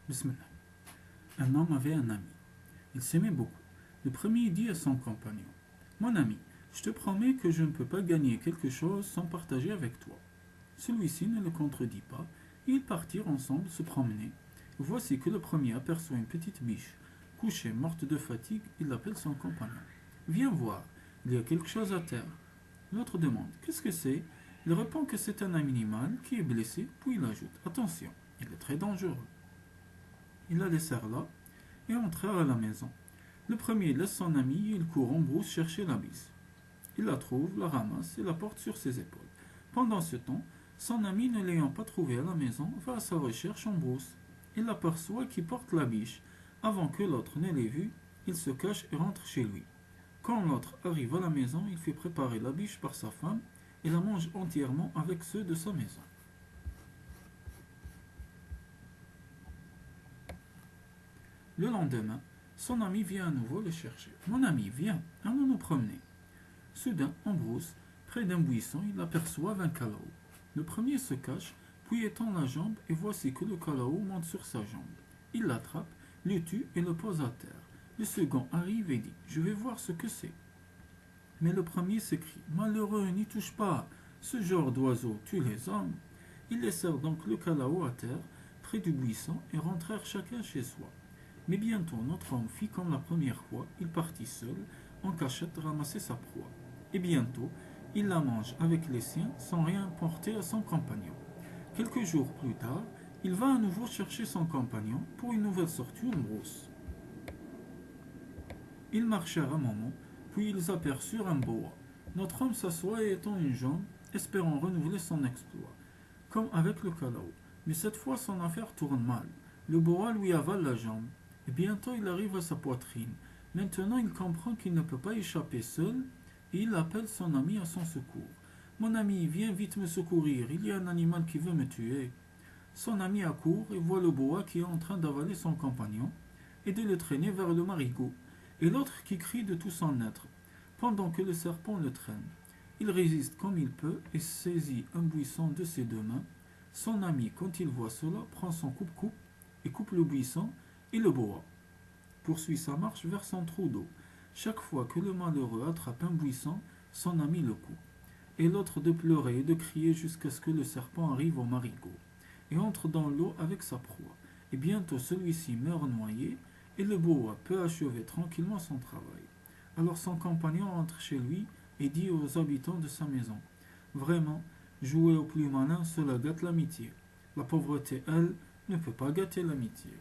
Bismillah. Un homme avait un ami. Il s'aimait beaucoup. Le premier dit à son compagnon: Mon ami, je te promets que je ne peux pas gagner quelque chose sans partager avec toi. Celui-ci ne le contredit pas, et ils partirent ensemble se promener. Voici que le premier aperçoit une petite biche, couchée, morte de fatigue. Il appelle son compagnon. Viens voir, il y a quelque chose à terre. L'autre demande: Qu'est-ce que c'est? Il répond que c'est un animal qui est blessé, puis il ajoute: Attention, il est très dangereux. Ils la laissèrent là et entrèrent à la maison. Le premier laisse son ami et il court en brousse chercher la biche. Il la trouve, la ramasse et la porte sur ses épaules. Pendant ce temps, son ami, ne l'ayant pas trouvée à la maison, va à sa recherche en brousse. Il l'aperçoit qui porte la biche. Avant que l'autre ne l'ait vue, il se cache et rentre chez lui. Quand l'autre arrive à la maison, il fait préparer la biche par sa femme et la mange entièrement avec ceux de sa maison. Le lendemain, son ami vient à nouveau le chercher. Mon ami, viens, allons nous promener. Soudain, en brousse, près d'un buisson, il aperçoit un calao. Le premier se cache, puis étend la jambe, et voici que le calao monte sur sa jambe. Il l'attrape, le tue et le pose à terre. Le second arrive et dit: Je vais voir ce que c'est. Mais le premier s'écrie: Malheureux, n'y touche pas, ce genre d'oiseau tue les hommes. Ils laissèrent donc le calao à terre, près du buisson, et rentrèrent chacun chez soi. Mais bientôt notre homme fit comme la première fois, il partit seul, en cachette, ramasser sa proie. Et bientôt, il la mange avec les siens, sans rien porter à son compagnon. Quelques jours plus tard, il va à nouveau chercher son compagnon pour une nouvelle sortie en brousse. Ils marchèrent un moment, puis ils aperçurent un boa. Notre homme s'assoit et étend une jambe, espérant renouveler son exploit, comme avec le calao. Mais cette fois, son affaire tourne mal. Le boa lui avale la jambe, et bientôt il arrive à sa poitrine. Maintenant, il comprend qu'il ne peut pas échapper seul, et il appelle son ami à son secours. Mon ami, viens vite me secourir, il y a un animal qui veut me tuer. Son ami accourt et voit le boa qui est en train d'avaler son compagnon et de le traîner vers le marigot, et l'autre qui crie de tout son être, pendant que le serpent le traîne. Il résiste comme il peut et saisit un buisson de ses deux mains. Son ami, quand il voit cela, prend son coupe-coupe et coupe le buisson, et le boa poursuit sa marche vers son trou d'eau. Chaque fois que le malheureux attrape un buisson, son ami le coupe, et l'autre de pleurer et de crier jusqu'à ce que le serpent arrive au marigot et entre dans l'eau avec sa proie. Et bientôt celui-ci meurt noyé, et le boa peut achever tranquillement son travail. Alors son compagnon entre chez lui et dit aux habitants de sa maison: Vraiment, jouer au plus malin, cela gâte l'amitié. La pauvreté, elle, ne peut pas gâter l'amitié.